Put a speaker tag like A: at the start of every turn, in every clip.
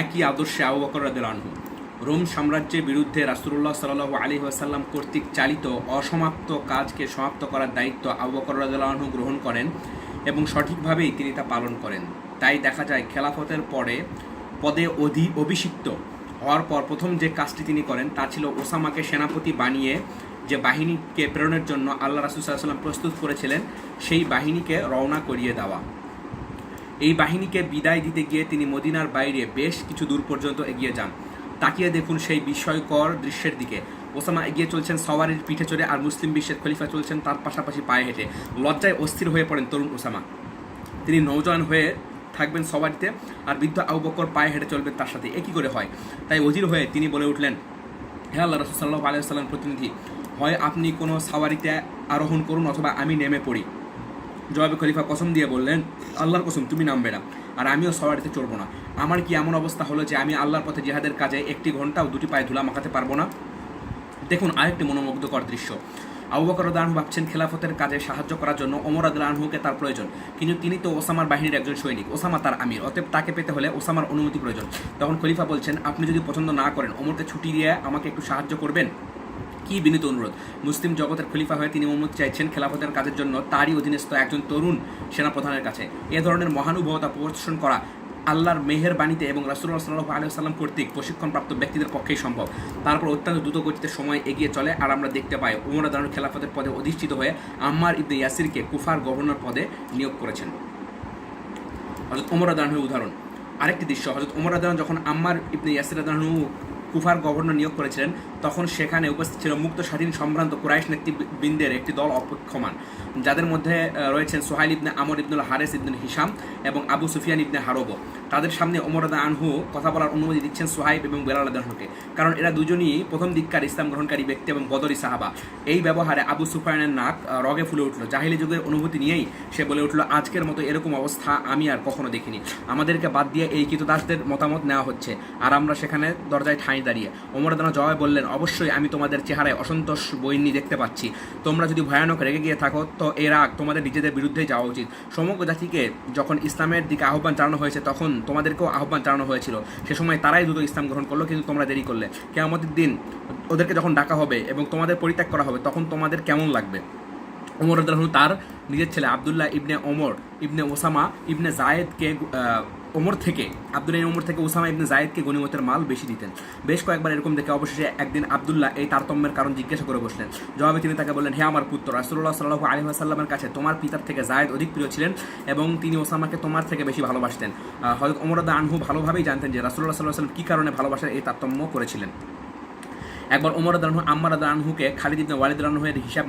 A: একই আদর্শে আবু বকর রাদিয়াল্লাহু আনহু রোম সাম্রাজ্যের বিরুদ্ধে রাসূলুল্লাহ সাল্লাল্লাহু আলাইহি ওয়াসাল্লাম কর্তৃক চালিত অসমাপ্ত কাজকে সমাপ্ত করার দায়িত্ব আবু বকর রাদিয়াল্লাহু আনহু গ্রহণ করেন এবং সঠিকভাবেই তিনি তা পালন করেন। তাই দেখা যায় খেলাফতের পদে অভিষিক্ত হওয়ার পর প্রথম যে কাজটি তিনি করেন তা ছিল ওসামাকে সেনাপতি বানিয়ে যে বাহিনীকে প্রেরণের জন্য আল্লাহ রাসূল সাল্লাল্লাহু আলাইহি ওয়াসাল্লাম প্রস্তুত করেছিলেন সেই বাহিনীকে রওনা করিয়ে দেওয়া। এই বাহিনীকে বিদায় দিতে গিয়ে তিনি মদিনার বাইরে বেশ কিছু দূর পর্যন্ত এগিয়ে যান। তাকিয়ে দেখুন সেই বিস্ময়কর দৃশ্যের দিকে। ওসামা এগিয়ে চলছেন সওয়ারির পিঠে চড়ে, আর মুসলিম বিশ্বের খলিফা চলছেন তার পাশাপাশি পায়ে হেঁটে। লজ্জায় অস্থির হয়ে পড়েন তরুণ ওসামা। তিনি নৌজওয়ান হয়ে থাকবেন সওয়ারিতে, আর বৃদ্ধ আবু বকর পায়ে হেঁটে চলবেন তার সাথে। একই করে হয়? তাই অধীর হয়ে তিনি বলে উঠলেন, হে আল্লাহ রাসূল সাল্লাল্লাহু আলাইহি ওয়াসাল্লাম প্রতিনিধি, হয় আপনি কোনো সাওয়ারিতে আরোহণ করুন অথবা আমি নেমে পড়ি। জবাবে খলিফা কসম দিয়ে বললেন, আল্লাহর কসম তুমি নামবে না, আর আমিও সওয়ারিতে চড়বো না। আমার কি এমন অবস্থা হলো যে আমি আল্লাহর পথে জিহাদের কাজে একটি ঘন্টাও দুটি পায়ে ধুলা মাখাতে পারবো না? দেখুন আরেকটি মনোমুগ্ধকর দৃশ্য। আবু বকর রাদিয়াল্লাহু আনহু ভাবছেন খেলাফতের কাজে সাহায্য করার জন্য ওমর রাদিয়াল্লাহু আনহুকে তার প্রয়োজন, কিন্তু তিনি তো ওসামার বাহিনীর একজন সৈনিক, ওসামা তার আমির, অতএব তাকে পেতে হলে ওসামার অনুমতি প্রয়োজন। তখন খলিফা বলছেন, আপনি যদি পছন্দ না করেন ওমরকে ছুটি দিয়ে আমাকে একটু সাহায্য করবেন। কি বিনীত অনুরোধ! মুসলিম জগতের খলিফা হয়ে তিনি অনুমতি চাইছেন খেলাফতের কাজের জন্য তারই অধীনস্থ একজন তরুণ সেনাপ্রধানের কাছে। এ ধরনের মহানুভবতা প্রদর্শন করা আল্লাহর মেহেরবাণীতে এবং রাসূলুল্লাহ সাল্লাল্লাহু আলাইহি ওয়াসাল্লাম কর্তৃক প্রশিক্ষণপ্রাপ্ত ব্যক্তিদের পক্ষেই সম্ভব। তারপর অত্যন্ত দ্রুত গতিতে সময় এগিয়ে চলে, আর আমরা দেখতে পাই ওমর রাদিয়াল্লাহু আনহু খেলাফতের পদে অধিষ্ঠিত হয়ে আম্মার ইবনে ইয়াসিরকে কুফার গভর্নর পদে নিয়োগ করেছেন। হযরত ওমর রাদিয়াল্লাহু আনহুর উদাহরণ। আরেকটি দৃশ্য, হযরত ওমর রাদিয়াল্লাহু আনহু যখন আম্মার ইবনে ইয়াসির রাদিয়াল্লাহু আনহু কুফার গভর্নর নিয়োগ করেছিলেন, তখন সেখানে উপস্থিত ছিল মুক্ত স্বাধীন সম্ভ্রান্ত কুরাইশ নেতৃবৃন্দের একটি দল অপেক্ষমান, যাদের মধ্যে রয়েছেন সোহাইল ইবনে আমর ইবনুল হারেস ইবনুল হিশাম এবং আবু সুফিয়ান ইবনে হারব। তাদের সামনে ওমর রাদিয়াল্লাহু আনহু কথা বলার অনুমতি দিচ্ছেন সোহাইব এবং বেলাল রাদিয়াল্লাহু আনহুকে, কারণ এরা দুজনই প্রথম দিককার ইসলাম গ্রহণকারী ব্যক্তি এবং বদরি সাহাবা। এই ব্যবহারে আবু সুফিয়ানের নাক রগে ফুলে উঠল। জাহিলি যুগের অনুভূতি নিয়েই সে বলে উঠল, আজকের মতো এরকম অবস্থা আমি আর কখনো দেখিনি। আমাদেরকে বাদ দিয়ে এই কৃতদাসদের মতামত নেওয়া হচ্ছে, আর আমরা সেখানে দরজায় ঠাঁই দাঁড়িয়ে। ওমর রাদিয়াল্লাহু আনহু জবাবে বললেন, অবশ্যই আমি তোমাদের চেহারায় অসন্তোষ বইনি দেখতে পাচ্ছি। তোমরা যদি ভয়ানক রেগে গিয়ে থাকো তো এর রাগ তোমাদের নিজেদের বিরুদ্ধেই যাওয়া উচিত। সমগ্র জাতিকে যখন ইসলামের দিকে আহ্বান জানানো হয়েছে তখন তোমাদেরকেও আহ্বান জানানো হয়েছিল। সে সময় তারাই দ্রুত ইসলাম গ্রহণ করলো, কিন্তু তোমরা দেরি করলে। কিয়ামতের দিন ওদেরকে যখন ডাকা হবে এবং তোমাদের পরিত্যাগ করা হবে তখন তোমাদের কেমন লাগবে? ওমর রাদিয়াল্লাহু আনহু তার নিজের ছেলে আবদুল্লাহ ইবনে ওমর ইবনে ওসামা ইবনে জায়েদকে ওমর থেকে ওসামা ইবনে জায়েদকে গনিমতের মাল বেশি দিতেন। বেশ কয়েকবার এরকম দেখে অবশেষে একদিন আবদুল্লাহ এই তারতম্যের কারণ জিজ্ঞাসা করে বসলেন। জবাবে তিনি তাকে বললেন, হে আমার পুত্র, রাসূলুল্লাহ সাল্লাল্লাহু আলাইহি ওয়াসাল্লামের কাছে তোমার পিতার থেকে জায়েদ অধিক প্রিয় ছিলেন এবং তিনি ওসামাকে তোমার থেকে বেশি ভালোবাসতেন। হযরত ওমর রাদিয়াল্লাহু আনহু ভালোভাবেই জানতেন যে রাসূলুল্লাহ সাল্লাল্লাহু আলাইহি ওয়াসাল্লাম কী কারণে ভালোবাসার এই তারতম্য করেছিলেন। একবার ওমর রাদিয়াল্লাহু আনহু আম্মার রাদিয়াল্লাহু আনহুকে খালিদ ইবনে ওয়ালিদ রাদিয়াল্লাহু আনহুর হিসাব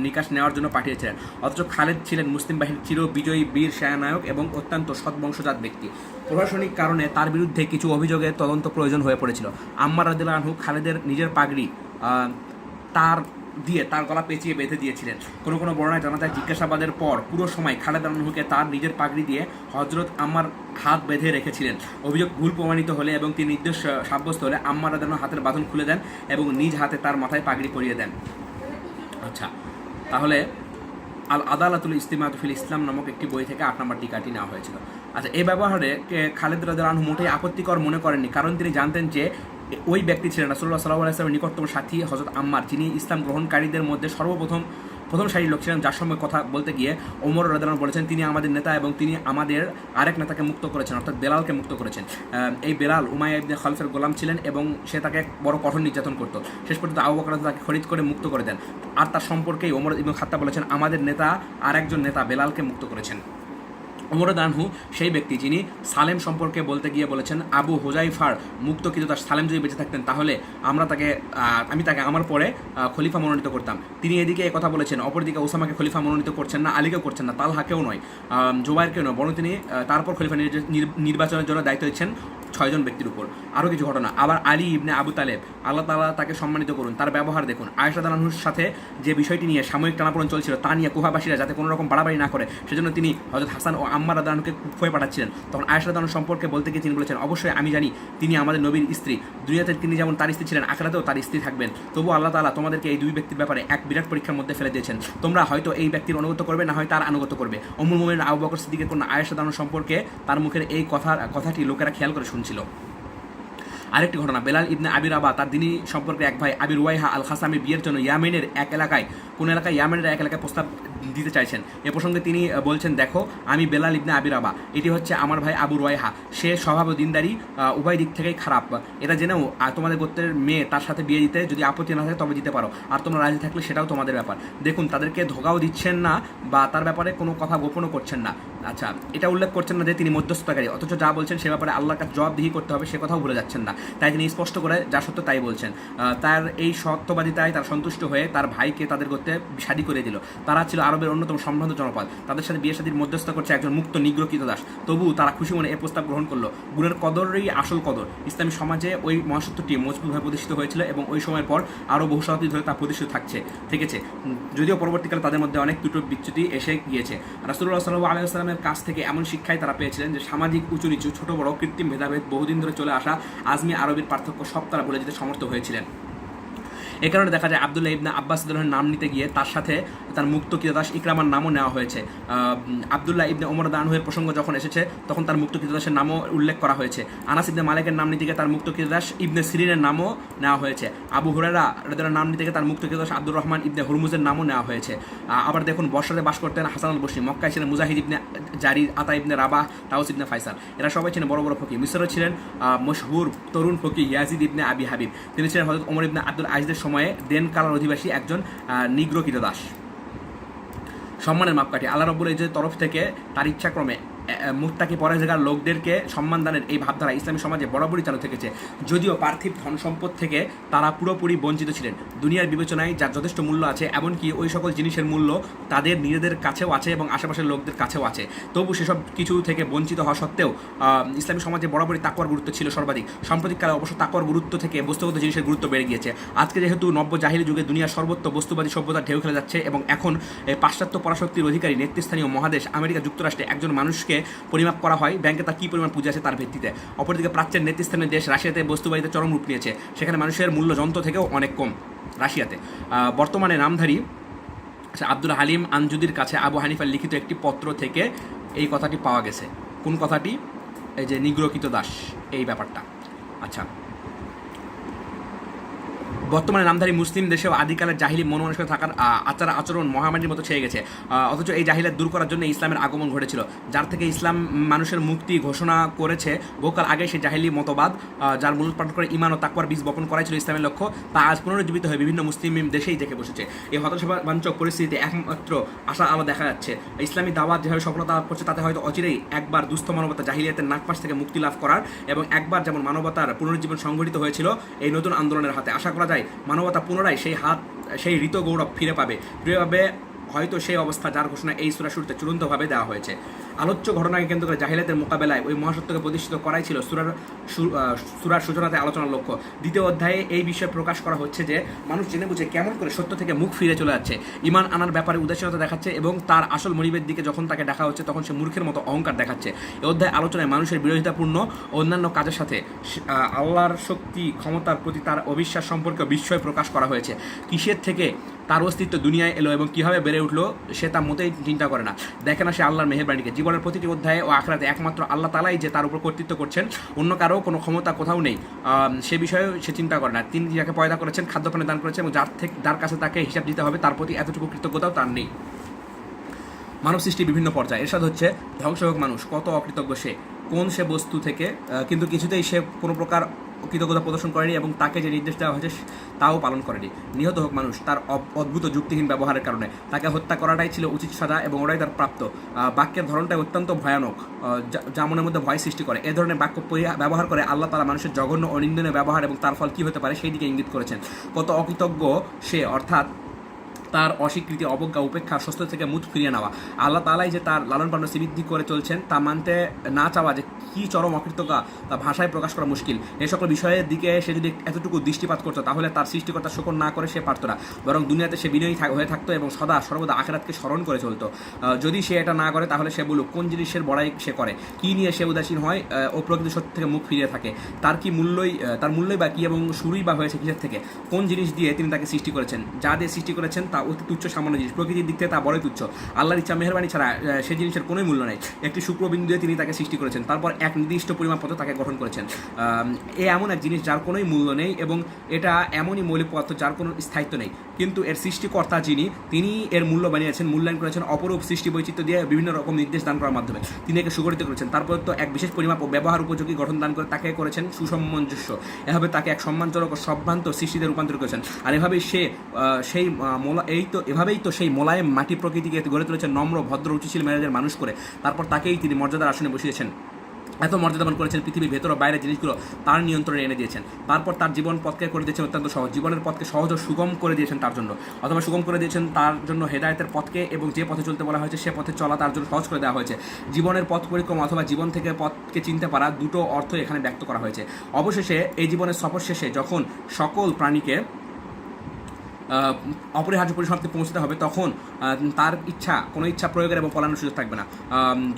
A: নিকাশ নেওয়ার জন্য পাঠিয়েছিলেন, অথচ খালিদ ছিলেন মুসলিম বাহিনীর চিরবিজয়ী বীর সেনানায়ক এবং অত্যন্ত সৎবংশজাত ব্যক্তি। প্রশাসনিক কারণে তার বিরুদ্ধে কিছু অভিযোগের তদন্ত প্রয়োজন হয়ে পড়েছিল। আম্মার রাদিয়াল্লাহু আনহু খালিদের নিজের পাগড়ি তার গলা পেঁচিয়ে বেঁধে দিয়েছিলেন। কোনো কোনো বর্ণনায় জানা যায় জিজ্ঞাসাবাদের পর পুরো সময় খালিদ রাদিয়াল্লাহু আনহুকে তার নিজের পাগড়ি দিয়ে হযরত আম্মার হাত বেঁধে রেখেছিলেন। অভিযোগ ভুল প্রমাণিত হলে এবং তিনি নির্দোষ সাব্যস্ত হলে আম্মার রাদিয়াল্লাহু আনহু হাতের বাঁধন খুলে দেন এবং নিজ হাতে তার মাথায় পাগড়ি পরিয়ে দেন। আচ্ছা, তাহলে আল আদালাতুল ইস্তিমাতু ফিল ইসলাম নামক একটি বই থেকে 8 নম্বর টিকাটি নেওয়া হয়েছিল। আচ্ছা, এই ব্যবহারে খালিদ রাদিয়াল্লাহু আনহু মোটেই আপত্তিকর মনে করেননি, কারণ তিনি জানতেন যে ওই ব্যক্তি ছিলেন রাসূলুল্লাহ সাল্লাল্লাহু আলাইহি ওয়াসাল্লামের নিকটতম সাথী হযরত আম্মার, যিনি ইসলাম গ্রহণকারীদের মধ্যে প্রথম সারির লোক ছিলেন, যার সঙ্গে কথা বলতে গিয়ে ওমর রাদিয়াল্লাহু আনহু বলেছেন, তিনি আমাদের নেতা এবং তিনি আমাদের আরেক নেতাকে মুক্ত করেছেন, অর্থাৎ বেলালকে মুক্ত করেছেন। এই বেলাল উমাইয়া ইবনে খালফের গোলাম ছিলেন এবং সে তাকে বড় কঠোর নির্যাতন করত। শেষ পর্যন্ত আবু বকর তাকে খরিদ করে মুক্ত করে দেন, আর তার সম্পর্কেই ওমর ইবনে খাত্তাব বলেছেন, আমাদের নেতা আরেকজন নেতা বেলালকে মুক্ত করেছেন। ওমর রাদিয়াল্লাহু আনহু সেই ব্যক্তি যিনি সালেম সম্পর্কে বলতে গিয়ে বলেছেন, আবু হুযাইফার মুক্তকৃত তার সালেম যদি বেঁচে থাকতেন তাহলে আমি তাকে আমার পরে খলিফা মনোনীত করতাম। তিনি এদিকে এই কথা বলেছেন, অপরদিকে ওসামাকে খলিফা মনোনীত করছেন না, আলীকেও করছেন না, তালহাকেও নয়, জুবাইরকেও নয়, বরং তিনি তারপর খলিফা নির্বাচনের জন্য দায়িত্ব দিচ্ছেন 6 জন ব্যক্তির উপর। আরও কিছু ঘটনা, আবার আলী ইবনে আবু তালেব, আল্লাহ তাআলা তাকে সম্মানিত করুন, তার ব্যবহার দেখুন। আয়েশা রাদিয়াল্লাহু আনহুর সাথে যে বিষয়টি নিয়ে সাময়িক টানাপোড়েন চলছিল তা নিয়ে কুফাবাসীরা যাতে কোনো রকম বাড়াবাড়ি না করে সেজন্য তিনি হযরত হাসান ও আম্মার রাদিয়াল্লাহু আনহুকে কুফায় পাঠাচ্ছিলেন। তখন আয়েশা রাদিয়াল্লাহু আনহু সম্পর্কে বলতে গিয়ে তিনি বলেছেন, অবশ্যই আমি জানি তিনি আমাদের নবীর স্ত্রী, দুনিয়াতে তিনি যেমন তার স্ত্রী ছিলেন আখিরাতেও তার স্ত্রী থাকবেন, তবু আল্লাহ তাআলা তোমাদেরকে এই দুই ব্যক্তির ব্যাপারে এক বিরাট পরীক্ষার মধ্যে ফেলে দিয়েছেন। তোমরা হয়তো এই ব্যক্তির অনুগত করবে, না হয় তার আনুগত্য করবে। উম্মুল মুমিনিন আবু বকর সিদ্দিকের কন্যা আয়েশা রাদিয়াল্লাহু আনহা সম্পর্কে তার মুখের এই কথাটি লোকেরা খেয়াল করে শুনছিল। আরেকটি ঘটনা, বেলাল ইবনে আবি রাবা তার দিনী সম্পর্কে এক ভাই আবি রুয়াইহা আল খাসামি বিয়ের জন্য ইয়ামেনের এক এলাকায় ইয়ামেনের এক এলাকায় প্রস্তাব দিতে চাইছেন। এ প্রসঙ্গে তিনি বলছেন, দেখো আমি বেলাল ইবনে আবি রাবা, এটি হচ্ছে আমার ভাই আবু রুয়াইহা, সে স্বভাব ও দিনদারি উভয় দিক থেকেই খারাপ, এটা জেনেও তোমাদের গোত্রের মেয়ে তার সাথে বিয়ে দিতে যদি আপত্তি না থাকে তবে দিতে পারো, আর তোমরা রাজি থাকলে সেটাও তোমাদের ব্যাপার। দেখুন, তাদেরকে ধোকাও দিচ্ছেন না বা তার ব্যাপারে কোনো কথা গোপনও করছেন না। আচ্ছা, এটা উল্লেখ করছেন না যে তিনি মধ্যস্থতাকারী, অথচ যা বলছেন সে ব্যাপারে আল্লাহর কাছে জবাবদিহি করতে হবে সে কথাও ভুলে যাচ্ছেন না। তাই তিনি স্পষ্ট করে যা সত্য তাই বলছেন। তার এই সত্যবাদিতায় তার সন্তুষ্ট হয়ে তার ভাইকে তাদের গোত্রে শাদী করে দিল। তারা ছিল আরবের অন্যতম সম্ভ্রান্ত জনপদ, তাদের সাথে বিয়ে শাদীর মধ্যস্থতা করছে একজন মুক্ত নিগ্র কৃতদাস। তবু তারা খুশি মনে এই প্রস্তাব গ্রহণ করলো। গুণের কদরই আসল কদর। ইসলামী সমাজে ওই মহাসত্যটি মজবুতভাবে প্রতিষ্ঠিত হয়েছিল এবং ওই সময়ের পর আরও বহু শতাব্দী ধরে তা প্রতিষ্ঠিত থেকেছে, যদিও পরবর্তীকালে তাদের মধ্যে অনেক ত্রুটি বিচ্যুতি এসে গিয়েছে। রাসূলুল্লাহ সাল্লাল্লাহু আলাইহি ওয়াসাল্লামের কাছ থেকে এমন শিক্ষাই তারা পেয়েছিলেন যে সামাজিক উঁচু নিচু, ছোট বড়, কৃত্রিম ভেদাভেদ, বহুদিন ধরে চলে আসা আজমি আরবির পার্থক্য সব তারা ভুলে যেতে সমর্থ হয়েছিলেন। এ কারণে দেখা যায় আব্দুল্লাহ ইবনে আব্বাস রাদিয়াল্লাহু আনহুর নাম নিতে গিয়ে তার সাথে তার মুক্ত কৃতদাস ইকরামার নামও নেওয়া হয়েছে। আব্দুল্লাহ ইবনে ওমর রাদিয়াল্লাহু আনহুর প্রসঙ্গ যখন এসেছে তখন তার মুক্ত কৃতদাসের নামও উল্লেখ করা হয়েছে। আনাস ইবনে মালিকের নাম নিতে গিয়ে তার মুক্ত কৃতদাস ইবনে সিরিনের নামও নেওয়া হয়েছে। আবু হুরায়রা রাদিয়াল্লাহু নাম নিতে গিয়ে তার মুক্ত কৃতদাস আব্দুর রহমান ইবনে হুরমুজের নামও নেওয়া হয়েছে। আবার দেখুন, বসরাতে বাস করতেন হাসান আল বসরি, মক্কায় ছিলেন মুজাহিদ ইবনে জারির, আতা ইবনে রাবাহ, তাউস ইবনে ফাইসাল, এরা সবাই ছিলেন বড় বড় ফকিহ। মিসরে ছিলেন মশহুর তরুণ ফকিহ ইয়াজিদ ইবনে আবি হাবিব, তিনি ছিলেন হযরত ওমর ইবনে আব্দুল আজিজের সময়ে দেন কালার অধিবাসী একজন নিগ্র কৃতদাস। সম্মানের মাপকাঠি আল্লাহ রাব্বুল ইজ্জতের তরফ থেকে তার ইচ্ছাক্রমে মুত্তাকি পরহেজগার লোকদেরকে সম্মান দানের এই ভাবধারা ইসলামী সমাজে বরাবরই চালু থেকেছে। যদিও পার্থিব ধন সম্পদ থেকে তারা পুরোপুরি বঞ্চিত ছিলেন, দুনিয়ার বিবেচনায় যার যথেষ্ট মূল্য আছে, এমনকি ওই সকল জিনিসের মূল্য তাদের নিজেদের কাছেও আছে এবং আশেপাশের লোকদের কাছেও আছে, তবু সেসব কিছু থেকে বঞ্চিত হওয়া সত্ত্বেও ইসলামী সমাজে বরাবরই তাকওয়ার গুরুত্ব ছিল সর্বাধিক। সাম্প্রতিককালে অবশ্য তাকওয়ার গুরুত্ব থেকে বস্তুগত জিনিসের গুরুত্ব বেড়ে গিয়েছে। আজকে যেহেতু নব্য জাহিলি যুগে দুনিয়ার সর্বত্র বস্তুবাদী সভ্যতার ঢেউ খেলে যাচ্ছে এবং এখন পাশ্চাত্য পরাশক্তির অধিকারী নেতৃস্থানীয় মহাদেশ আমেরিকা যুক্তরাষ্ট্রে একজন মানুষকে পরিমাপ করা হয় ব্যাংকে তার কী পরিমাণ পুঁজি আছে তার ভিত্তিতে। অপরদিকে প্রাচ্যের নেতৃস্থানীয় দেশ রাশিয়াতে বস্তুবাদিতে চরম রূপ নিয়েছে, সেখানে মানুষের মূল্য যন্ত্র থেকেও অনেক কম। রাশিয়াতে বর্তমানে নামধারী আব্দুল হালিম আনজুদির কাছে আবু হানিফার লিখিত একটি পত্র থেকে এই কথাটি পাওয়া গেছে। কোন কথাটি? এই যে নিগ্র কৃতদাস, এই ব্যাপারটা। আচ্ছা, বর্তমানে নামধারী মুসলিম দেশেও আদিকালের জাহিলি মন মানসিকতা থাকার আচরণ মহামারীর মতো ছেয়ে গেছে, অথচ এই জাহিলাত দূর করার জন্য ইসলামের আগমন ঘটেছিল, যার থেকে ইসলাম মানুষের মুক্তি ঘোষণা করেছে। বহুকাল আগে সেই জাহিলি মতবাদ, যার মূল পাঠ করে ইমান ও তাকওয়ার বীজ বপন করাই ছিল ইসলামের লক্ষ্য, তা আজ পুনরুজ্জীবিত হয়ে বিভিন্ন মুসলিম দেশেই দেখে বসেছে। এই হতাশাবাঞ্চক পরিস্থিতিতে একমাত্র আশা আলো দেখা যাচ্ছে। ইসলামী দাওয়াত যেভাবে সফলতা লাভ করছে তাতে হয়তো অচিরেই একবার দুস্থ মানবতা জাহিলিয়াতের নাগপাশ থেকে মুক্তি লাভ করার এবং একবার যেমন মানবতার পুনরুজ্জীবন সংঘটিত হয়েছিল এই নতুন আন্দোলনের হাতে, আশা করা যায় মানবতা পুনরায় সেই ঋত গৌরব ফিরে পাবে। হয়তো সেই অবস্থা যার ঘোষণা এই সূরা শুরুতে চূড়ান্তভাবে দেওয়া হয়েছে। আলোচ্য ঘটনাকে কেন্দ্র করে জাহিলিয়াতের মোকাবেলায় ওই মহাসত্যকে প্রতিষ্ঠিত করাই ছিল সূরার সূচনাতে আলোচনার লক্ষ্য। দ্বিতীয় অধ্যায়ে এই বিষয়ে প্রকাশ করা হচ্ছে যে মানুষ জেনে বুঝে কেমন করে সত্য থেকে মুখ ফিরে চলে যাচ্ছে, ঈমান আনার ব্যাপারে উদাসীনতা দেখাচ্ছে এবং তার আসল মনিবের দিকে যখন তাকে দেখা হচ্ছে তখন সে মূর্খের মতো অহংকার দেখাচ্ছে। এই অধ্যায় আলোচনায় মানুষের বিরোধিতাপূর্ণ অন্যান্য কাজের সাথে আল্লাহর শক্তি ক্ষমতার প্রতি তার অবিশ্বাস সম্পর্কে বিস্ময় প্রকাশ করা হয়েছে। কিসের থেকে তার অস্তিত্ব দুনিয়ায় এলো এবং কীভাবে বেড়ে উঠলো সে তা মোটেই চিন্তা করে না, দেখে না সে আল্লাহর মেহেরবানিকে। জীবনের প্রতিটি অধ্যায়ে ও আখরাতে একমাত্র আল্লাহ তাআলাই যে তার উপর কর্তৃত্ব করছেন, অন্য কারো কোনো ক্ষমতা কোথাও নেই, সে বিষয়ে সে চিন্তা করে না। তিনি যাকে পয়দা করেছেন, খাদ্যপানে দান করেছেন এবং যার কাছে তাকে হিসাব দিতে হবে তার প্রতি এতটুকু কৃতজ্ঞতাও তার নেই। মানব সৃষ্টি বিভিন্ন পর্যায়ে, এরশাদ হচ্ছে ধ্বংস হোক মানুষ, কত অকৃতজ্ঞ সে, কোন সে বস্তু থেকে কিন্তু কিছুতেই সে কোনো প্রকার কৃতজ্ঞতা প্রদর্শন করেনি এবং তাকে যে নির্দেশ দেওয়া হয়েছে তাও পালন করেনি। নিহত হোক মানুষ তার অদ্ভুত যুক্তিহীন ব্যবহারের কারণে, তাকে হত্যা করাটাই ছিল উচিত সাজা এবং ওটাই তার প্রাপ্ত। বাক্যের ধরনটাই অত্যন্ত ভয়ানক, যা মনের মধ্যে ভয় সৃষ্টি করে। এ ধরনের বাক্য ব্যবহার করে আল্লাহ তাআলা মানুষের জঘন্য ও নিন্দনীয় ব্যবহার এবং তার ফল কী হতে পারে সেই দিকে ইঙ্গিত করেছেন। কত অকৃতজ্ঞ সে, অর্থাৎ তার অস্বীকৃতি, অবজ্ঞা, উপেক্ষা, স্বস্থ থেকে মুখ ফিরিয়ে নেওয়া। আল্লাহ তাআলাই যে তার লালন পালন শ্রীবৃদ্ধি করে চলছেন তা মানতে না চাওয়া যে কী চরম অকৃতজ্ঞতা তা ভাষায় প্রকাশ করা মুশকিল। এই সকল বিষয়ের দিকে সে যদি এতটুকু দৃষ্টিপাত করতো তাহলে তার সৃষ্টিকর্তা শকর না করে সে পারত না, বরং দুনিয়াতে সে বিনয়ী হয়ে থাকতো এবং সর্বদা আখিরাতকে স্মরণ করে চলতো। যদি সে এটা না করে তাহলে সে বলুক কোন জিনিসের বড়াই সে করে, কী নিয়ে সে উদাসীন হয় ও প্রকৃতি সত্য থেকে মুখ ফিরিয়ে থাকে, তার মূল্যই বা কী এবং শুরুই বা হয়েছে কিসের থেকে, কোন জিনিস দিয়ে তিনি তাকে সৃষ্টি করেছেন, যা দিয়ে সৃষ্টি করেছেন তা অতি তুচ্ছ সামান্য জিনিস, প্রকৃতির দিক থেকে তা বড়ই তুচ্ছ। আল্লাহর ইচ্ছা মেহেরবানি ছাড়া সেই জিনিসের কোনোই মূল্য নেই। একটি শুক্রবিন্দু দিয়ে তিনি তাকে সৃষ্টি করেছেন, তারপর এক নির্দিষ্ট পরিমাপ পথে তাকে গঠন করেছেন। এমন এক জিনিস যার কোনোই মূল্য নেই এবং এটা এমনই মৌলিক পদার্থ যার কোনো স্থায়িত্ব নেই, কিন্তু এর সৃষ্টিকর্তা যিনি, তিনি এর মূল্য বানিয়েছেন, মূল্যায়ন করেছেন অপরূপ সৃষ্টি বৈচিত্র্য দিয়ে বিভিন্ন রকম নির্দেশ দান করার মাধ্যমে। তিনি একে সুগঠিত করেছেন, তারপর তো এক বিশেষ পরিমাপ ও ব্যবহার উপযোগী গঠন দান করে তাকে করেছেন সুসামঞ্জস্য। এভাবে তাকে এক সম্মানজনক ও সভ্রান্ত সৃষ্টিতে রূপান্তর করেছেন। আর এভাবেই এভাবেই তো সেই মোলায়েম মাটি প্রকৃতিকে গড়ে তুলেছেন নম্র, ভদ্র, রুচিশীল মেজাজের মানুষ করে। তারপর তাকেই তিনি মর্যাদার আসনে বসিয়েছেন, এত মর্যাদাবান করেছেন, পৃথিবীর ভেতর ও বাইরের জিনিসগুলো তার নিয়ন্ত্রণে এনে দিয়েছেন। তারপর তার জীবন পথকে করে দিয়েছেন অত্যন্ত সহজ, জীবনের পথকে সহজ ও সুগম করে দিয়েছেন তার জন্য, অথবা সুগম করে দিয়েছেন তার জন্য হেদায়েতের পথকে, এবং যে পথে চলতে বলা হয়েছে সে পথে চলা তার জন্য সহজ করে দেওয়া হয়েছে। জীবনের পথ পরিক্রমা অথবা জীবন থেকে পথকে চিনতে পারা, দুটো অর্থ এখানে ব্যক্ত করা হয়েছে। অবশেষে এই জীবনের সফর শেষে যখন সকল প্রাণীকে অপরিহার্য পরিসমাপ্তি পৌঁছতে হবে, তখন তার কোনো ইচ্ছা প্রয়োগের এবং পলানোর সুযোগ থাকবে না,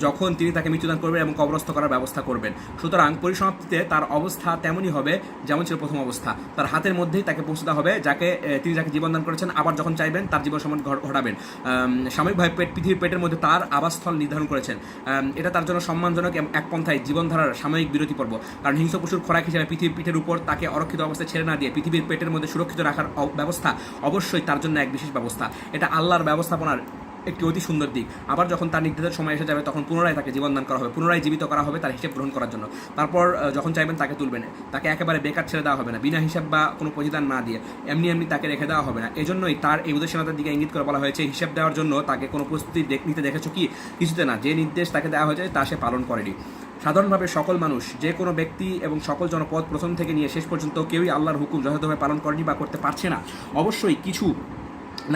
A: যখন তিনি তাকে মৃত্যুদান করবেন এবং কবরস্থ করার ব্যবস্থা করবেন। সুতরাং পরিসমাপ্তিতে তার অবস্থা তেমনই হবে যেমন ছিল প্রথম অবস্থা। তার হাতের মধ্যেই তাকে পৌঁছতে হবে তিনি যাকে জীবনদান করেছেন, আবার যখন চাইবেন তার জীবন সমান ঘটাবেন। সাময়িকভাবে পৃথিবীর পেটের মধ্যে তার আবাসস্থল নির্ধারণ করেছেন। এটা তার জন্য সম্মানজনক এক পন্থায় জীবনধারার সাময়িক বিরতি পর্ব, কারণ হিংস্র পশুর খোরাক হিসেবে পৃথিবীর পিঠের উপর তাকে অরক্ষিত অবস্থায় ছেড়ে না দিয়ে পৃথিবীর পেটের মধ্যে সুরক্ষিত রাখার ব্যবস্থা অবশ্যই তার জন্য এক বিশেষ ব্যবস্থা। এটা আল্লাহর ব্যবস্থাপনার একটি অতি সুন্দর দিক। আবার যখন তার নির্ধারিত সময় এসে যাবে তখন পুনরায় তাকে জীবনদান করা হবে, পুনরায় জীবিত করা হবে তার হিসেব গ্রহণ করার জন্য। তারপর যখন চাইবেন তাকে তুলবেন, তাকে একেবারে বেকার ছেড়ে দেওয়া হবে না, বিনা হিসাব বা কোনো প্রতিদান না দিয়ে এমনি তাকে রেখে দেওয়া হবে না। এজন্যই তার এই উদ্দেশ্যতার দিকে ইঙ্গিত করে বলা হয়েছে, হিসাব দেওয়ার জন্য তাকে কোনো প্রস্তুতি নিতে দেখেছো কি? কিছুতে না। যে নির্দেশ তাকে দেওয়া হয়েছে তা সে পালন করেনি। সাধারণভাবে সকল মানুষ, যে কোনো ব্যক্তি এবং সকল জনপদ প্রথম থেকে নিয়ে শেষ পর্যন্ত কেউই আল্লাহর হুকুম যথাযথভাবে পালন করেনি বা করতে পারছে না। অবশ্যই কিছু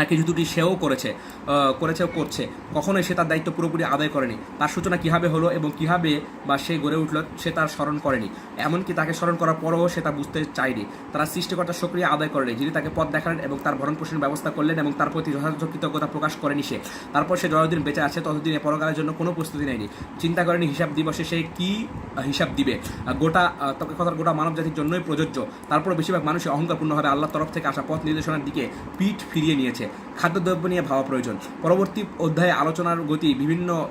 A: ত্রুটি সেও করছে। কখনোই সে তার দায়িত্ব পুরোপুরি আদায় করেনি। তার সূচনা কীভাবে হলো এবং কীভাবে বা সে গড়ে উঠল সে তার স্মরণ করেনি, এমনকি তাকে স্মরণ করার পরেও সে তা বুঝতে চায়নি। তারা সৃষ্টিকর্তার সক্রিয় আদায় করেনি, যিনি তাকে পথ দেখালেন এবং তার ভরণ পোষণের ব্যবস্থা করলেন এবং তার প্রতি যথাযথ কৃতজ্ঞতা প্রকাশ করেনি সে। তারপর সে যতদিন বেঁচে আছে ততদিন পরকালের জন্য কোনো প্রস্তুতি নেয়নি, চিন্তা করেনি হিসাব দিবসে সে কী হিসাব দিবে। গোটা মানব জাতির জন্যই প্রযোজ্য। তারপর বেশিরভাগ মানুষই অহংকারপূর্ণভাবে আল্লাহর তরফ থেকে আসা পথ নির্দেশনার দিকে পিঠ ফিরিয়ে নিয়েছে। খাদ্যদ্রব্য নিয়ে ভাবা প্রয়োজন। পরবর্তী অধ্যায়ে আলোচনার গতি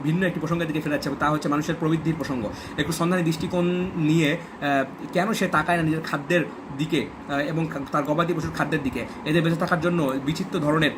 A: ভিন্ন একটি প্রসঙ্গের দিকে ফেলে যাচ্ছে, তা হচ্ছে মানুষের প্রবৃদ্ধির প্রসঙ্গ। একটু সন্ধানী দৃষ্টিকোণ নিয়ে কেন সে তাকায় না নিজের খাদ্যের দিকে এবং তার গবাদি পশুর খাদ্যের দিকে। এদের বেঁচে থাকার জন্য বিচিত্র ধরনের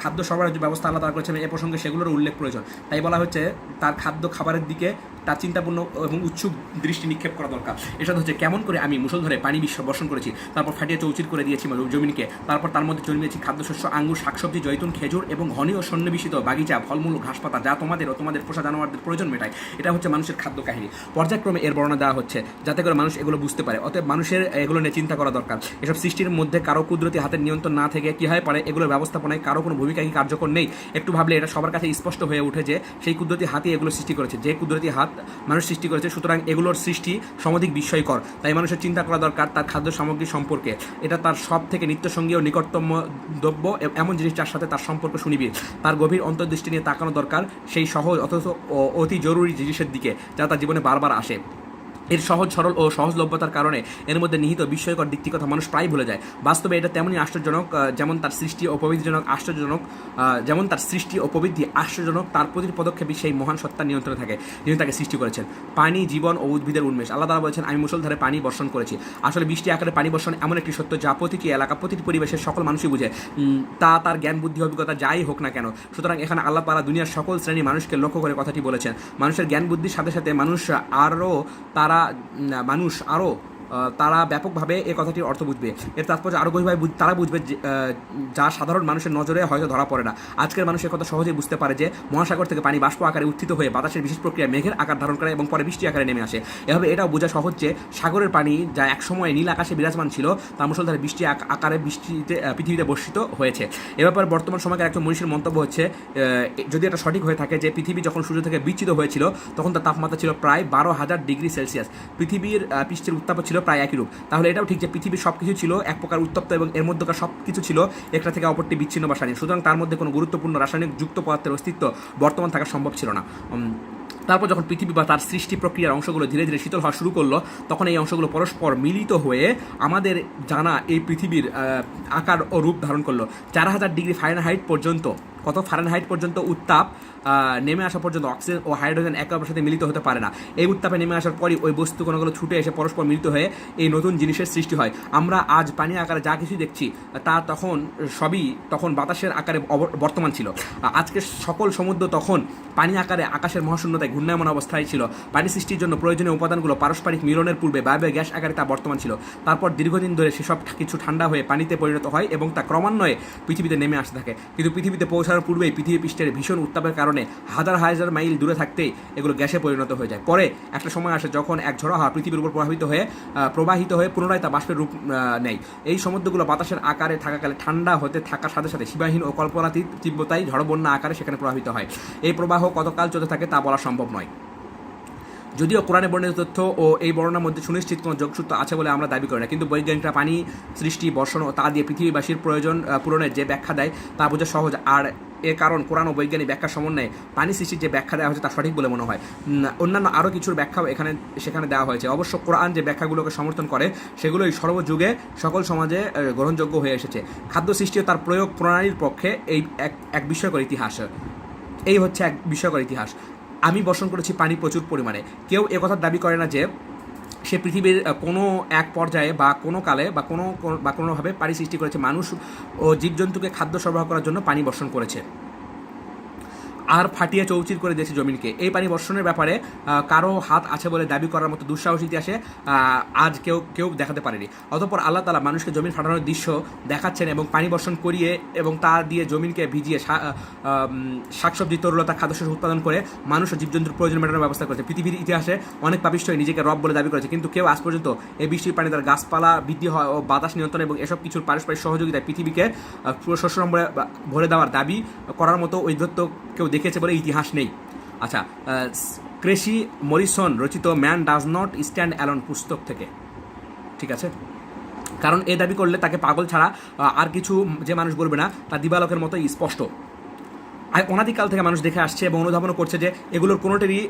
A: খাদ্য সরবরাহের ব্যবস্থা আল্লাহ তাআলা করেছেন, এ প্রসঙ্গে সেগুলোর উল্লেখ প্রয়োজন। তাই বলা হচ্ছে তার খাবারের দিকে তার চিন্তাপূর্ণ এবং উৎসুক দৃষ্টি নিক্ষেপ করা দরকার। এটা হচ্ছে কেমন করে আমি মুষলধারে পানি বর্ষণ করেছি, তারপর ফাটিয়ে চৌচির করে দিয়েছি জমিনকে, তারপর তার মধ্যে জন্মিয়েছি খাদ্যশস্য, আঙ্গুর, শাকসবজি, জৈতুন, খেজুর এবং ঘন ও সন্নিবেশিত বাগিচা, ফলমূল, ঘাসপাতা, যা তোমাদের ও তোমাদের পোষা জানোয়ারদের প্রয়োজন মেটায়। এটা হচ্ছে মানুষের খাদ্য কাহিনী। পর্যায়ক্রমে এর বর্ণনা দেওয়া হচ্ছে যাতে করে মানুষ এগুলো বুঝতে পারে। অতএব মানুষের এগুলো নিয়ে চিন্তা করা দরকার। এসব সৃষ্টির মধ্যে কারো কুদরতি হাতের নিয়ন্ত্রণ না থেকে কীভাবে পারে এগুলোর ব্যবস্থাপনায় কারো কোনো ভূমিকা কি কার্যকর নেই? একটু ভাবলে এটা সবার কাছে স্পষ্ট হয়ে ওঠে যে সেই কুদরতি হাতই এগুলো সৃষ্টি করেছে, যে কুদরতি হাত মানুষ সৃষ্টি করেছে। সুতরাং এগুলোর সৃষ্টি সমধিক বিস্ময়কর। তাই মানুষের চিন্তা করা দরকার তার খাদ্য সামগ্রী সম্পর্কে। এটা তার সব থেকে নিত্যসঙ্গী ও নিকটতম দ্রব্য, এমন জিনিস যার সাথে তার সম্পর্ক সুনিবিড়। তার গভীর অন্তর্দৃষ্টি নিয়ে তাকানো দরকার সেই সহজ অথচ অতি জরুরি জিনিসের দিকে যা তার জীবনে বারবার আসে। এর সহজ সরল ও সহজলভ্যতার কারণে এর মধ্যে নিহিত বিস্ময়কর দিকটির কথা মানুষ প্রায় ভুলে যায়। বাস্তবে এটা তেমনই আশ্চর্যজনক যেমন তার সৃষ্টি ও প্রবৃদ্ধি আশ্চর্যজনক। তার প্রতিটি পদক্ষেপই সেই মহান সত্তার নিয়ন্ত্রণে থাকে যিনি তাকে সৃষ্টি করেছেন। পানি জীবন ও উদ্ভিদের উন্মেষ। আল্লাহ তাআলা বলেছেন, আমি মুষলধারে পানি বর্ষণ করেছি। আসলে বৃষ্টি আকারে পানি বর্ষণ এমন একটি সত্য যা প্রতিটি এলাকা, প্রতিটি পরিবেশের সকল মানুষই বুঝে, তা তার জ্ঞান, বুদ্ধি, অভিজ্ঞতা যাই হোক না কেন। সুতরাং এখানে আল্লাহ তাআলা দুনিয়ার সকল শ্রেণীর মানুষকে লক্ষ্য করে কথাটি বলেছেন। মানুষের জ্ঞান বুদ্ধির সাথে সাথে মানুষ আরও তারা ব্যাপকভাবে এই কথাটির অর্থ বুঝবে। এর তাৎপর্য আরও গভীরভাবে তারা বুঝবে যা সাধারণ মানুষের নজরে হয়তো ধরা পড়ে না। আজকের মানুষের কথা সহজেই বুঝতে পারে যে মহাসাগর থেকে পানি বাষ্প আকারে উত্থিত হয়ে বাতাসের বিশেষ প্রক্রিয়ায় মেঘের আকার ধারণ করে এবং পরে বৃষ্টি আকারে নেমে আসে। এভাবে এটাও বোঝা সহজ যে সাগরের পানি যা একসময় নীল আকাশে বিরাজমান ছিল তা মুষলধারে বৃষ্টি আকারে পৃথিবীতে বর্ষিত হয়েছে। এ ব্যাপারে বর্তমান সময়কার একজন মনীষীর মন্তব্য হচ্ছে, যদি এটা সঠিক হয়ে থাকে যে পৃথিবী যখন সূর্য থেকে বিচ্ছিন্ন হয়েছিল তখন তার তাপমাত্রা ছিল প্রায় 12,000 ডিগ্রি সেলসিয়াস, পৃথিবীর পৃষ্ঠের উত্তাপ ছিল প্রায় একই রূপ। তাহলে এটাও ঠিক যে পৃথিবীর সব কিছু ছিল এক প্রকার উত্তপ্ত এবং এর মধ্যকার সব কিছু ছিল একটা থেকে অপরটি বিচ্ছিন্ন বা স্বাধীন। সুতরাং তার মধ্যে কোনো গুরুত্বপূর্ণ রাসায়নিক যুক্ত পদার্থের অস্তিত্ব বর্তমান থাকা সম্ভব ছিল না। তারপর যখন পৃথিবী বা তার সৃষ্টি প্রক্রিয়ার অংশগুলো ধীরে ধীরে শীতল হওয়া শুরু করলো, তখন এই অংশগুলো পরস্পর মিলিত হয়ে আমাদের জানা এই পৃথিবীর আকার ও রূপ ধারণ করলো। 4000 ডিগ্রি ফারেনহাইট পর্যন্ত, কত ফারেনহাইট পর্যন্ত উত্তাপ নেমে আসা পর্যন্ত অক্সিজেন ও হাইড্রোজেন একে অপরের সাথে মিলিত হতে পারে না। এই উত্তাপে নেমে আসার পরই ওই বস্তু কণাগুলো ছুটে এসে পরস্পর মিলিত হয়ে এই নতুন জিনিসের সৃষ্টি হয়। আমরা আজ পানি আকারে যা কিছু দেখছি তা তখন বাতাসের আকারে বর্তমান ছিল। আজকের সকল সমুদ্র তখন পানি আকারে আকাশের মহাশূন্যতায় ঘূর্ণায়মান অবস্থায় ছিল। পানি সৃষ্টির জন্য প্রয়োজনীয় উপাদানগুলো পারস্পরিক মিলনের পূর্বে বায়বীয় গ্যাস আকারে তা বর্তমান ছিল। তারপর দীর্ঘদিন ধরে সেসব কিছু ঠান্ডা হয়ে পানিতে পরিণত হয় এবং তা ক্রমান্বয়ে পৃথিবীতে নেমে আসতে থাকে। কিন্তু পৃথিবীতে পৌঁছানোর পূর্বেই পৃথিবী পৃষ্ঠের ভীষণ উত্তাপের কারণে হাজার হাজার মাইল দূরে থাকতেই এগুলো গ্যাসে পরিণত হয়ে যায়। পরে একটা সময় আসে যখন এক ঝড়ো হাওয়া পৃথিবীর উপর প্রবাহিত হয়ে পুনরায় তা বাষ্পের রূপ নেয়। এই সমুদ্রগুলো বাতাসের আকারে থাকাকালে ঠান্ডা হতে থাকার সাথে সাথে সীমাহীন ও কল্পনাতীত তীব্রতায় ঝড় বন্যা আকারে সেখানে প্রবাহিত হয়। এই প্রবাহ কতকাল চলতে থাকে তা বলা সম্ভব নয়। যদিও কোরআনে বর্ণিত তথ্য ও এই বর্ণনার মধ্যে সুনিশ্চিত কোনো যোগসূত্র আছে বলে আমরা দাবি করি না, কিন্তু বৈজ্ঞানিকরা পানি সৃষ্টি, বর্ষণ ও তা দিয়ে পৃথিবীবাসীর প্রয়োজন পূরণের যে ব্যাখ্যা দেয় তা বোঝা সহজ। আর এর কারণ কোরআন ও বৈজ্ঞানিক ব্যাখ্যার সমন্বয়ে পানি সৃষ্টির যে ব্যাখ্যা দেওয়া হয়েছে তা সঠিক বলে মনে হয়। অন্যান্য আরও কিছুর ব্যাখ্যাও সেখানে দেওয়া হয়েছে। অবশ্য কোরআন যে ব্যাখ্যাগুলোকে সমর্থন করে সেগুলোই সর্বযুগে সকল সমাজে গ্রহণযোগ্য হয়ে এসেছে। খাদ্য সৃষ্টি ও তার প্রয়োগ প্রণালীর পক্ষে এই এক বিস্ময়কর ইতিহাস। এই হচ্ছে এক বিস্ময়কর ইতিহাস। আমি বর্ষণ করেছি পানি প্রচুর পরিমাণে। কেউ একথা দাবি করে না যে সে পৃথিবীর কোনো এক পর্যায়ে বা কোনো কালে বা কোনোভাবে পানি সৃষ্টি করেছে। মানুষ ও জীবজন্তুকে খাদ্য সরবরাহ করার জন্য পানি বর্ষণ করেছে আর ফাটিয়ে চৌচির করে দিয়েছে জমিনকে। এই পানি বর্ষণের ব্যাপারে কারো হাত আছে বলে দাবি করার মতো দুঃসাহস ইতিহাসে আজ কেউ দেখাতে পারেনি। অতঃপর আল্লাহ তাআলা মানুষকে জমিন ফাটানোর দৃশ্য দেখাচ্ছেন এবং পানি বর্ষণ করিয়ে এবং তা দিয়ে জমিনকে ভিজিয়ে শাকসবজি, তরুলতা, খাদ্যশস্য উৎপাদন করে মানুষ ও জীবজন্তুর প্রয়োজন মেটানোর ব্যবস্থা করেছে। পৃথিবীর ইতিহাসে অনেক পাপিষ্ঠই নিজেকে রব বলে দাবি করেছে, কিন্তু কেউ আজ পর্যন্ত এই বৃষ্টির পানি দ্বারা গাছপালা বৃদ্ধি হয় ও বাতাস নিয়ন্ত্রণ এবং এসব কিছুর পারস্পরিক সহযোগিতায় পৃথিবীকে পুরো শস্য সম্বরে ভরে দেওয়ার দাবি করার মতো ঔদ্ধত্য কেউ দেখেছে বলে ইতিহাস নেই। আচ্ছা, ক্রেসি মরিসন রচিত man does not stand alone পুস্তক থেকে, ঠিক আছে? কারণ এ দাবি করলে তাকে পাগল ছাড়া আর কিছু যে মানুষ বলবে না, তা দিবালকের মতোই স্পষ্ট। অনাদিকাল থেকে মানুষ দেখে আসছে এবং অনুধাবনও করছে যে এগুলোর কোনোটারই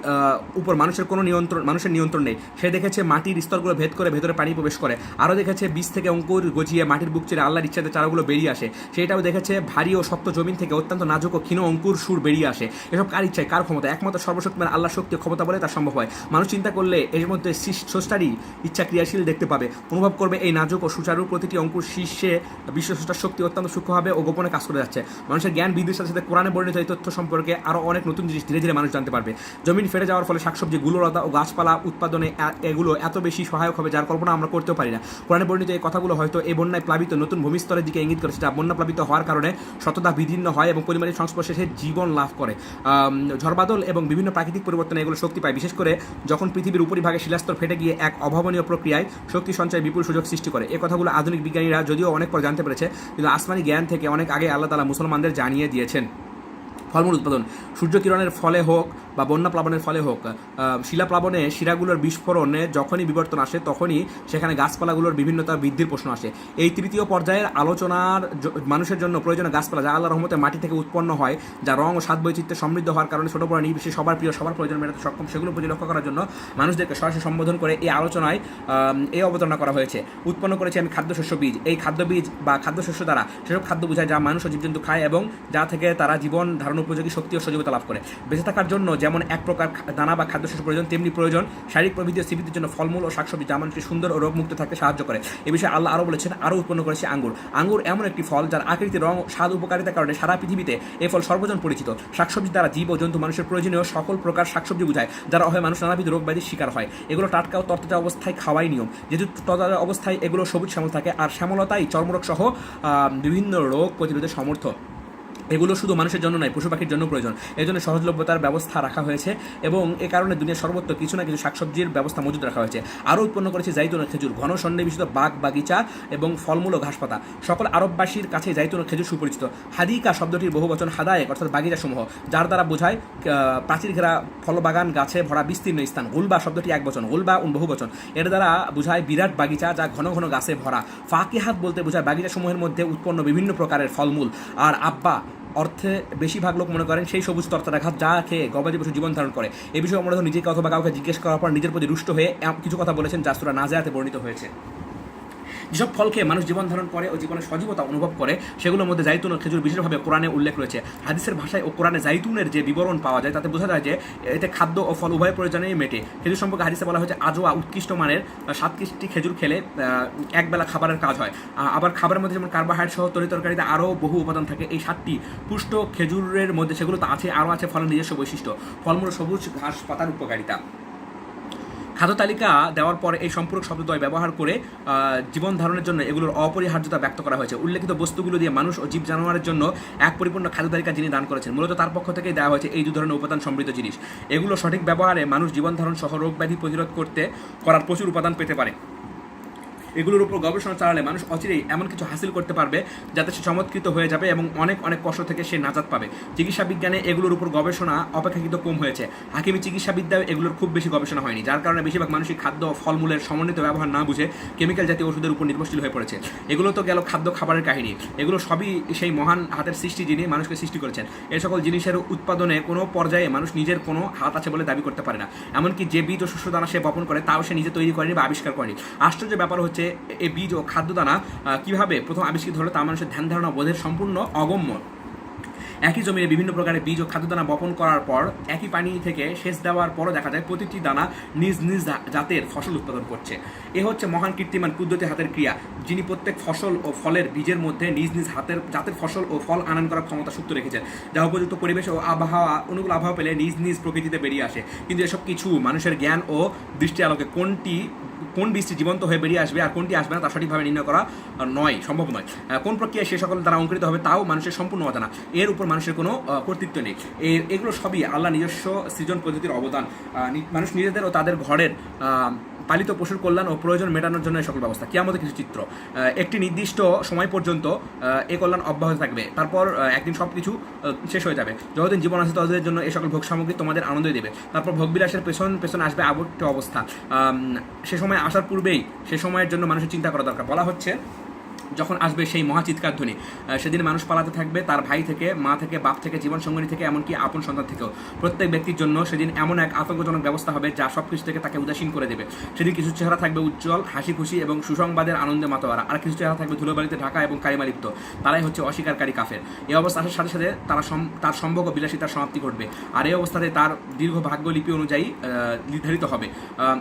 A: উপর মানুষের নিয়ন্ত্রণ নেই। সে দেখেছে মাটির স্তরগুলো ভেদ করে ভেতরে পানি প্রবেশ করে, আরও দেখেছে বীজ থেকে অঙ্কুর গজিয়ে মাটির বুক চেড়ে আল্লাহর ইচ্ছাতে চারাগুলো বেরিয়ে আসে। সেটাও দেখেছে ভারী ও শক্ত জমিন থেকে অত্যন্ত নাজুক ও ক্ষীণ অঙ্কুর সুর বেরিয়ে আসে। এসব কার ইচ্ছায়, কার ক্ষমতা? একমাত্র সর্বশক্তিমান আল্লাহর শক্তি ও ক্ষমতা বলে তা সম্ভব হয়। মানুষ চিন্তা করলে এর মধ্যে স্রষ্টারই ইচ্ছা ক্রিয়াশীল দেখতে পাবে, অনুভব করবে এই নাজুক ও সুচারু প্রতিটি অঙ্কুর শীর্ষে বিশ্বস্রষ্টার শক্তি অত্যন্ত সূক্ষ্মভাবে ও গোপনে কাজ করে যাচ্ছে। মানুষের জ্ঞান বৃদ্ধির সাথে সাথে কোরআনে বর্ণিত এই তথ্য সম্পর্কে আরও অনেক নতুন জিনিস ধীরে ধীরে মানুষ জানতে পারবে। জমিন ফেটে যাওয়ার ফলে শাকসবজি, গুলোলতা ও গাছপালা উৎপাদনে এগুলো এত বেশি সহায়ক হবে যার কল্পনা আমরা করতেও পারি না। কোরআনে বর্ণিত এই কথাগুলো হয়তো এই বন্যায় প্লাবিত নতুন ভূমিস্তরের দিকে ইঙ্গিত করেছে, যা বন্যা প্লাবিত হওয়ার কারণে শততা বিদীর্ণ হয় এবং পরিমাণের সংস্পর্শে সে জীবন লাভ করে। ঝড়বাদল এবং বিভিন্ন প্রাকৃতিক পরিবর্তনে এগুলো শক্তি পায়, বিশেষ করে যখন পৃথিবীর উপরিভাগে শিলাস্তর ফেটে গিয়ে এক অভাবনীয় প্রক্রিয়ায় শক্তি সঞ্চয়ের বিপুল সুযোগ সৃষ্টি করে। এই কথাগুলো আধুনিক বিজ্ঞানীরা যদিও অনেক পর জানতে পেরেছে, কিন্তু আসমানি জ্ঞান থেকে অনেক আগে আল্লাহ তাআলা মুসলমানদের জানিয়ে দিয়েছেন। ফলমূল উৎপাদন, সূর্যকিরণের ফলে হোক বা বন্যা প্লাবনের ফলে হোক, শিলাপ্লাবনে শিরাগুলোর বিস্ফোরণে যখনই বিবর্তন আসে তখনই সেখানে গাছপালাগুলোর বিভিন্নতা বৃদ্ধির প্রশ্ন আসে। এই তৃতীয় পর্যায়ের আলোচনার মানুষের জন্য প্রয়োজনীয় গাছপালা যা আল্লাহর রহমতে মাটি থেকে উৎপন্ন হয়, যা রং ও স্বাদ বৈচিত্র্যে সমৃদ্ধ হওয়ার কারণে ছোট বড় নির্বিশেষে সবার প্রিয়, সবার প্রয়োজন মেটাতে সক্ষম, সেগুলো প্রতি লক্ষ্য করার জন্য মানুষদেরকে সরাসরি সম্বোধন করে এই আলোচনায় এই অবতারণা করা হয়েছে। উৎপন্ন করেছি আমি খাদ্যশস্য বীজ। এই খাদ্য বীজ বা খাদ্যশস্য দ্বারা সেসব খাদ্য বোঝায় যা মানুষ ও জীবজন্তু খায় এবং যা থেকে তারা জীবন ধারণ উপযোগী শক্তি ও সজীবতা লাভ করে। বেঁচে থাকার জন্য যেমন এক প্রকার দানা বা খাদ্যশস্য প্রয়োজন, তেমনি প্রয়োজন শারীরিক প্রবৃদ্ধি ও স্মৃতির জন্য ফলমূল ও শাকসবজি, যা মানুষকে সুন্দর ও রোগমুক্ত থাকতে সাহায্য করে। এ বিষয়ে আল্লাহ আরও বলেছেন, আরও উৎপন্ন করেছে আঙ্গুর। আঙ্গুর এমন একটি ফল যার আকৃতি, রং, স্বাদ, উপকারিতার কারণে সারা পৃথিবীতে এই ফল সর্বজন পরিচিত। শাকসবজি দ্বারা জীব ও জন্তু মানুষের প্রয়োজনীয় সকল প্রকার শাকসবজি বোঝায়, যারা হয় মানুষ নানাবিধ রোগ ব্যাধির শিকার হয়। এগুলো টাটকা ও তরতাজা অবস্থায় খাওয়াই নিয়ম, যেহেতু তরতাজা অবস্থায় এগুলো সবুজ শ্যামল থাকে, আর শ্যামলতাই চর্মরোগ সহ বিভিন্ন রোগ প্রতিরোধে সমর্থ। এগুলো শুধু মানুষের জন্য নয়, পশু পাখির জন্য প্রয়োজন। এই জন্য সহজলভ্যতার ব্যবস্থা রাখা হয়েছে এবং এ কারণে দুনিয়ার সর্বত্র কিছু না কিছু শাকসবজির ব্যবস্থা মজুদ রাখা হয়েছে। আরও উৎপন্ন করেছে জাইতুন ও খেজুর, ঘন সন্নিবেশিত বাগ বাগিচা এবং ফলমূল ও ঘাসপাতা। সকল আরববাসীর কাছে জাইতুন ও খেজুর সুপরিচিত। হাদিকা শব্দটির বহুবচন হাদায়েক, অর্থাৎ বাগিচা সমূহ, যার দ্বারা বোঝায় প্রাচীর ঘেরা ফলবাগান, গাছে ভরা বিস্তীর্ণ স্থান। গুলবা শব্দটি এক বচন, গুলবা বহুবচন, এর দ্বারা বোঝায় বিরাট বাগিচা যা ঘন ঘন গাছে ভরা। ফাকিহাত বলতে বোঝায় বাগিচা সমূহের মধ্যে উৎপন্ন বিভিন্ন প্রকারের ফলমূল। আর আব্বা অর্থে বেশিরভাগ লোক মনে করেন সেই সবুজ তরতাজা ঘাস যা খেয়ে গবাদি পশু জীবন ধারণ করে। এই বিষয়ে আমরা নিজেকে অথবা কাউকে জিজ্ঞেস করার পর নিজের প্রতি রুষ্ট হয়ে কিছু কথা বলেছেন যা সূরা নাজিয়াতে বর্ণিত হয়েছে। যেসব ফল খেয়ে মানুষ জীবন ধারণ করে ও জীবনের সজীবতা অনুভব করে সেগুলোর মধ্যে জাইতুন ও খেজুর বিশেষভাবে কোরআনে উল্লেখ রয়েছে। হাদিসের ভাষায় ও কোরআনে জাইতুনের যে বিবরণ পাওয়া যায় তাতে বোঝা যায় যে এতে খাদ্য ও ফল উভয় প্রয়োজনেই মেটে। খেজুর সম্পর্কে হাদিসে বলা হয়েছে আজওয়া উৎকৃষ্ট মানের 7টি খেজুর খেলে একবেলা খাবারের কাজ হয়। আবার খাবারের মধ্যে যেমন কার্বোহাইড্রেট সহ তরিতরকারিতে আরও বহু উপাদান থাকে। এই 7টি পুষ্ট খেজুরের মধ্যে সেগুলো তো আছে, আরও আছে ফলের নিজস্ব বৈশিষ্ট্য, ফলমূল, সবুজ ঘাস পাতার উপকারিতা। খাদ্য তালিকা দেওয়ার পর এই সম্পূরক শব্দদ্বয় ব্যবহার করে জীবন ধারণের জন্য এগুলোর অপরিহার্যতা ব্যক্ত করা হয়েছে। উল্লেখিত বস্তুগুলো দিয়ে মানুষ ও জীব জানোয়ারের জন্য এক পরিপূর্ণ খাদ্য তালিকা যিনি দান করেছেন, মূলত তার পক্ষ থেকেই দেওয়া হয়েছে এই 2 ধরনের উপাদান সমৃদ্ধ জিনিস। এগুলো সঠিক ব্যবহারে মানুষ জীবন ধারণ সহ রোগ ব্যাধি প্রতিরোধ করার প্রচুর উপাদান পেতে পারে। এগুলোর উপর গবেষণা চালালে মানুষ অচিরেই এমন কিছু হাসিল করতে পারবে যাতে সে চমৎকৃত হয়ে যাবে এবং অনেক অনেক কষ্ট থেকে সে নাজাত পাবে। চিকিৎসা বিজ্ঞানে এগুলোর উপর গবেষণা অপেক্ষাকৃত কম হয়েছে। হাকিমি চিকিৎসাবিদ্যায় এগুলোর খুব বেশি গবেষণা হয়নি, যার কারণে বেশিরভাগ মানুষই খাদ্য ও ফলমূলের সমন্বিত ব্যবহার না বুঝে কেমিক্যাল জাতীয় ওষুধের উপর নির্ভরশীল হয়ে পড়েছে। এগুলো তো গেল খাদ্য খাবারের কাহিনী, এগুলো সবই সেই মহান হাতের সৃষ্টি যিনি মানুষকে সৃষ্টি করেছেন। এই সকল জিনিসের উৎপাদনে কোনো পর্যায়ে মানুষ নিজের কোনো হাত আছে বলে দাবি করতে পারে না। এমনকি যে বীজ ও শস্য দানা সে বপন করে তাও সে নিজে তৈরি করেনি বা আবিষ্কার করেনি। আশ্চর্যের ব্যাপার হচ্ছে এই বীজ ও খাদ্যদানা কীভাবে প্রথম আবিষ্কৃত হলো তা মানুষের ধ্যান ধারণা বোধের সম্পূর্ণ অগম্য। একই জমিতে বিভিন্ন প্রকারের বীজ ও খাদ্যদানা বপন করার পর একই পানি থেকে সেচ দেওয়ার পরও দেখা যায় প্রতিটি দানা নিজ নিজ জাতের ফসল উৎপাদন করছে। এ হচ্ছে মহান কীর্তিমান কুদরতি হাতের ক্রিয়া, যিনি প্রত্যেক ফসল ও ফলের বীজের মধ্যে নিজ নিজ জাতের ফসল ও ফল আনয়ন করার ক্ষমতা সুপ্ত রেখেছেন, যা উপযুক্ত পরিবেশ ও অনুকূল আবহাওয়া পেলে নিজ নিজ প্রকৃতিতে বেরিয়ে আসে। কিন্তু এসব কিছু মানুষের জ্ঞান ও দৃষ্টি আলোকে কোন বীজটি জীবন্ত হয়ে বেরিয়ে আসবে আর কোনটি আসবে না তা সঠিকভাবে নির্ণয় করা সম্ভব নয়। কোন প্রক্রিয়ায় সে সকল দ্বারা অঙ্কুরিত হবে তাও মানুষের সম্পূর্ণ অজানা। এর উপর মানুষের কোনো কর্তৃত্ব নেই। এগুলো সবই আল্লাহ নিজস্ব সৃজন পদ্ধতির অবদান। মানুষ নিজেদের ও তাদের ঘরের পালিত পশুর কল্যাণ ও প্রয়োজন মেটানোর জন্য এই সকল ব্যবস্থা। কিয়ামতের কিছু চিত্র, একটি নির্দিষ্ট সময় পর্যন্ত এই কল্যাণ অব্যাহত থাকবে, তারপর একদিন সব কিছু শেষ হয়ে যাবে। যতদিন জীবন আছে ততদিনের জন্য এই সকল ভোগ সামগ্রী তোমাদের আনন্দই দেবে। তারপর ভোগবিলাসের পেছনে আসবে আবর্ত অবস্থা। সে সময় আসার পূর্বেই সে সময়ের জন্য মানুষের চিন্তা করা দরকার। বলা হচ্ছে যখন আসবে সেই মহাচিৎকার ধ্বনি, সেদিন মানুষ পালাতে থাকবে তার ভাই থেকে, মা থেকে, বাপ থেকে, জীবন সঙ্গিনী থেকে, এমনকি আপন সন্তান থেকেও। প্রত্যেক ব্যক্তির জন্য সেদিন এমন এক আতঙ্কজনক ব্যবস্থা হবে যা সব কিছু থেকে তাকে উদাসীন করে দেবে। সেদিন কিছু চেহারা থাকবে উজ্জ্বল, হাসি খুশি এবং সুসংবাদের আনন্দে মাতোয়ারা, আর কিছু চেহারা থাকবে ধুলোবালিতে ঢাকা এবং কালিমালিপ্ত। তারাই হচ্ছে অস্বীকারী কাফের। এই অবস্থা আসার সাথে সাথে তার সম্ভোগ ও বিলাসিতার সমাপ্তি ঘটবে, আর এই অবস্থাতে তার দীর্ঘ ভাগ্যলিপি অনুযায়ী নির্ধারিত হবে।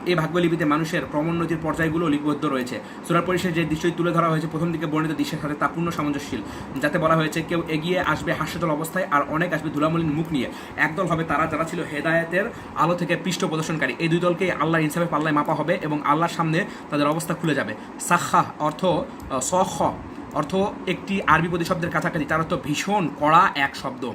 A: এই ভাগ্যলিপিতে মানুষের ক্রমোন্নতির পর্যায়গুলো লিপিবদ্ধ রয়েছে। সূরার পরিশেষে যে দৃশ্যই তুলে ধরা হয়েছে প্রথম দিকে বর্ণিত দৃশ্যের সাথে তা পূর্ণ সামঞ্জস্যশীল, যাতে বলা হয়েছে কেউ এগিয়ে আসবে হাস্যজল অবস্থায় আর অনেক আসবে ধুলামলিন মুখ নিয়ে। একদল হবে তারা যারা ছিল হেদায়েতের আলো থেকে পৃষ্ঠ প্রদর্শনকারী। এই দুই দলকেই আল্লাহর ইনসাফের পাল্লায় মাপা হবে এবং আল্লাহর সামনে তাদের অবস্থা খুলে যাবে। সাখা অর্থ একটি আরবি প্রতিশব্দের কাছাকাছি, তার অর্থ ভীষণ কড়া এক শব্দ।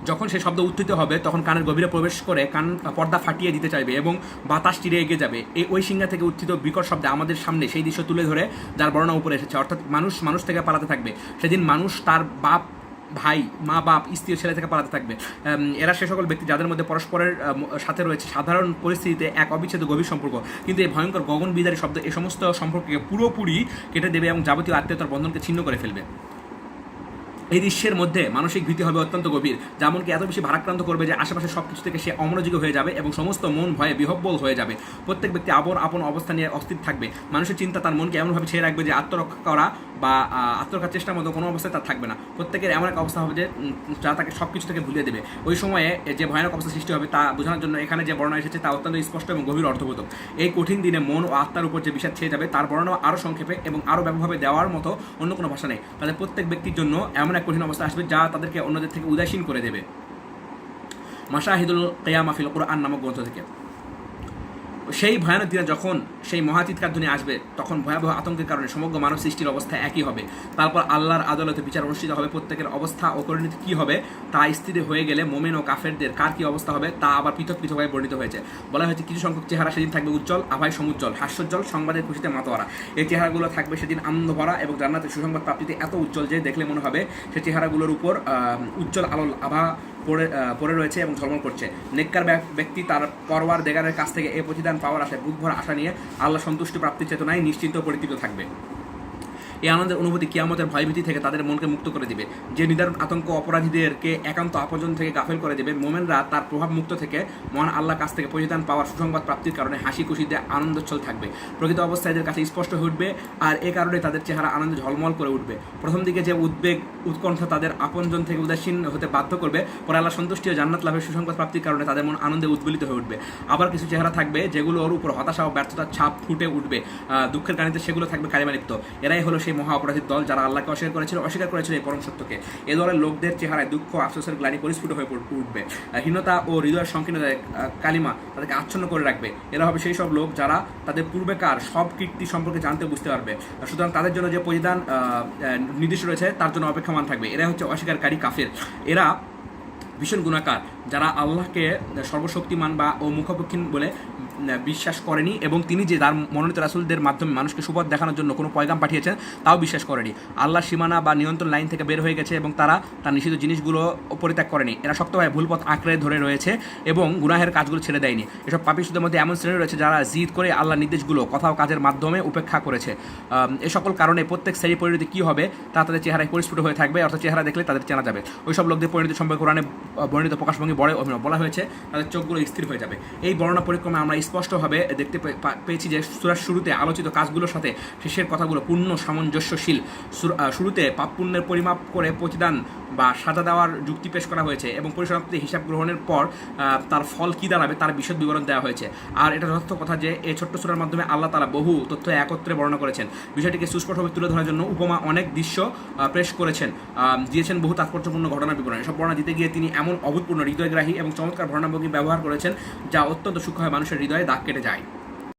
A: যখন সেই শব্দ উত্থিত হবে তখন কানের গভীরে প্রবেশ করে কান পর্দা ফাটিয়ে দিতে চাইবে এবং বাতাস টিরে এগিয়ে যাবে। ওই সিংহা থেকে উত্থিত বিকট শব্দে আমাদের সামনে সেই দৃশ্য তুলে ধরে যার বর্ণনা উপরে এসেছে, অর্থাৎ মানুষ থেকে পালাতে থাকবে। সেদিন মানুষ তার বাপ, ভাই, মা, বাপ, স্ত্রী, ছেলে থেকে পালাতে থাকবে। এরা সে সকল ব্যক্তি যাদের মধ্যে পরস্পরের সাথে রয়েছে সাধারণ পরিস্থিতিতে এক অবিচ্ছেদ্য গভীর সম্পর্ক, কিন্তু এই ভয়ঙ্কর গগনবিদারী শব্দ এই সমস্ত সম্পর্ককে পুরোপুরি কেটে দেবে এবং যাবতীয় আত্মীয়তার বন্ধনকে ছিন্ন করে ফেলবে। এই দৃশ্যের মধ্যে মানসিক ভীতি হবে অত্যন্ত গভীর, যেমনকি এত বেশি ভারাক্রান্ত করবে যে আশেপাশে সব কিছু থেকে সে অমনোযোগী হয়ে যাবে এবং সমস্ত মন ভয়ে বিহব্বল হয়ে যাবে। প্রত্যেক ব্যক্তি আপন অবস্থা নিয়ে অস্থির থাকবে। মানুষের চিন্তা তার মনকে এমনভাবে ছেড়ে রাখবে যে আত্মরক্ষা করা বা আত্মরক্ষার চেষ্টার মতো কোনো অবস্থায় তার থাকবে না। প্রত্যেকের এমন এক অবস্থা হবে যে যা তাকে সব কিছু থেকে ভুলিয়ে দেবে। ওই সময়ে যে ভয়ানক অবস্থা সৃষ্টি হবে তা বোঝানোর জন্য এখানে যে বর্ণনা এসেছে তা অত্যন্ত স্পষ্ট এবং গভীর অর্থবোধক। এই কঠিন দিনে মন ও আত্মার উপর যে বিষাদ ছেয়ে যাবে তার বর্ণনা আরও সংক্ষেপে এবং আরও ব্যাপকভাবে দেওয়ার মতো অন্য কোনো ভাষা নেই। তাদের প্রত্যেক ব্যক্তির জন্য এমন এক কঠিন অবস্থা আসবে যা তাদেরকে অন্যদের থেকে উদাসীন করে দেবে। মাশাহিদুল কিয়ামা ফিল কুরআন নামক গ্রন্থ থেকে। সেই ভয়ানক দিনে যখন সেই মহাচিৎকার ধ্বনি আসবে তখন ভয়াবহ আতঙ্কের কারণে সমগ্র মানব সৃষ্টির অবস্থা একই হবে। তারপর আল্লাহর আদালতে বিচার অনুষ্ঠিত হবে। প্রত্যেকের অবস্থা ও পরিণতি কী হবে তা স্থির হয়ে গেলে মোমেন ও কাফেরদের কার কী অবস্থা হবে তা আবার পৃথকভাবে বর্ণিত হয়েছে। বলা হয়েছে কিছু সংখ্যক চেহারা সেদিন থাকবে উজ্জ্বল, আভায় সমুজ্জ্বল, হাস্যোজ্জ্বল, সংবাদের খুশিতে মাতোয়ারা। এই চেহারাগুলো থাকবে সেদিন আনন্দ ভরা এবং জান্নাতের সুসংবাদ প্রাপ্তিতে এত উজ্জ্বল যে দেখলে মনে হবে সেই চেহারাগুলোর উপর উজ্জ্বল আলোর আভা পড়ে রয়েছে এবং ঝলমল করছে। নেককার ব্যক্তি তার পরওয়ারদিগারের কাছ থেকে এই প্রতিদান পাওয়ার আশায় বুক ভরা আশা নিয়ে আল্লাহ সন্তুষ্টি প্রাপ্তির চেতনায় নিশ্চিন্ত পরিতৃপ্ত থাকবে। এই আনন্দের অনুভূতি কিয়ামতের ভয়ভীতি থেকে তাদের মনকে মুক্ত করে দিবে। যে নিদারুণ আতঙ্ক অপরাধীদেরকে একান্ত আপনজন থেকে গাফেল করে দেবে। মোমেনরা তার প্রভাব মুক্ত থেকে মহান আল্লাহর কাছ থেকে প্রতিদান পাওয়ার সুসংবাদ প্রাপ্তির কারণে হাসি খুশিতে আনন্দোচ্ছল থাকবে। প্রকৃত অবস্থায় এদের কাছে স্পষ্ট হয়ে উঠবে, আর এ কারণে তাদের চেহারা আনন্দে ঝলমল করে উঠবে। প্রথম দিকে যে উদ্বেগ উৎকণ্ঠা তাদের আপনজন থেকে উদাসীন হতে বাধ্য করবে, পরে আল্লাহ সন্তুষ্টি ও জান্নাত লাভের সুসংবাদ প্রাপ্তির কারণে তাদের মন আনন্দে উদ্বেলিত হয়ে উঠবে। আবার কিছু চেহারা থাকবে যেগুলোর উপর হতাশা ও ব্যর্থতার ছাপ ফুটে উঠবে, দুঃখের গানিতে সেগুলো থাকবে কালিমালিপ্ত। এরাই হলো সেই মহা অপরাধীর দল যারা আল্লাহকে অস্বীকার করেছিল এই পরম সত্যকে। এ দলের লোকদের চেহারায় দুঃখ আফসোসের গ্লানি পরিস্ফুট হয়ে উঠবে। হীনতা ও হৃদয়ের সংকীর্ণতায় কালিমা তাদেরকে আচ্ছন্ন করে রাখবে। এরা হবে সেই সব লোক যারা তাদের পূর্বেকার সব কীর্তি সম্পর্কে জানতে বুঝতে পারবে। সুতরাং তাদের জন্য যে পরিধান নির্দিষ্ট রয়েছে তার জন্য অপেক্ষমান থাকবে। এরা হচ্ছে অস্বীকারী কাফের। এরা ভীষণ গুণাকার যারা আল্লাহকে সর্বশক্তিমান বা ও মুখপক্ষীন বলে বিশ্বাস করেনি, এবং তিনি যে তার মনোনীত রাসূলদের মাধ্যমে মানুষকে সুপথ দেখানোর জন্য কোনো পয়গাম পাঠিয়েছেন তাও বিশ্বাস করেনি। আল্লাহর সীমানা বা নিয়ন্ত্রণ লাইন থেকে বের হয়ে গেছে এবং তারা তার নিষিদ্ধ জিনিসগুলো পরিত্যাগ করেনি। এরা শক্তভাবে ভুলপথ আঁকড়ে ধরে রয়েছে এবং গুনাহের কাজগুলো ছেড়ে দেয়নি। এসব পাপিষ্ঠদের মধ্যে এমন শ্রেণী রয়েছে যারা জিদ করে আল্লাহর নির্দেশগুলো কথা ও কাজের মাধ্যমে উপেক্ষা করেছে। এ সকল কারণে প্রত্যেক শ্রেণীর পরিণতি কী হবে তা তাদের চেহারায় পরিস্ফুট হয়ে থাকবে, অর্থাৎ চেহারা দেখলে তাদের চেনা যাবে। ওই সব লোকদের পরিণতি সম্পর্কে কোরআনে বর্ণিত প্রকাশভঙ্গি বলা হয়েছে তাদের চোখগুলো স্থির হয়ে যাবে। এই বর্ণনা পরিক্রমে আমরা স্পষ্টভাবে দেখতে পেয়েছি যে সূরার শুরুতে আলোচিত কাজগুলোর সাথে শেষের কথাগুলো পূর্ণ সামঞ্জস্যশীল। শুরুতে পাপ পুণ্যের পরিমাপ করে প্রতিদান বা সাজা দেওয়ার যুক্তি পেশ করা হয়েছে এবং পরিসমাপ্তি হিসাব গ্রহণের পর তার ফল কী দাঁড়াবে তার বিশদ বিবরণ দেওয়া হয়েছে। আর এটা যথার্থ কথা যে এই ছোট্ট সূরার মাধ্যমে আল্লাহ তাআলা বহু তথ্য একত্রে বর্ণনা করেছেন। বিষয়টিকে সুস্পষ্টভাবে তুলে ধরার জন্য উপমা অনেক দৃশ্য পেশ করেছেন, দিয়েছেন বহু তাৎপর্যপূর্ণ ঘটনার বিবরণ। এসব বর্ণনা দিতে গিয়ে তিনি এমন অভূতপূর্ণ হৃদয়গ্রাহী এবং চমৎকার বর্ণনাভঙ্গি ব্যবহার করেছেন যা অত্যন্ত সূক্ষ্মভাবে মানুষের হৃদয়ে দাগ কেটে যায়।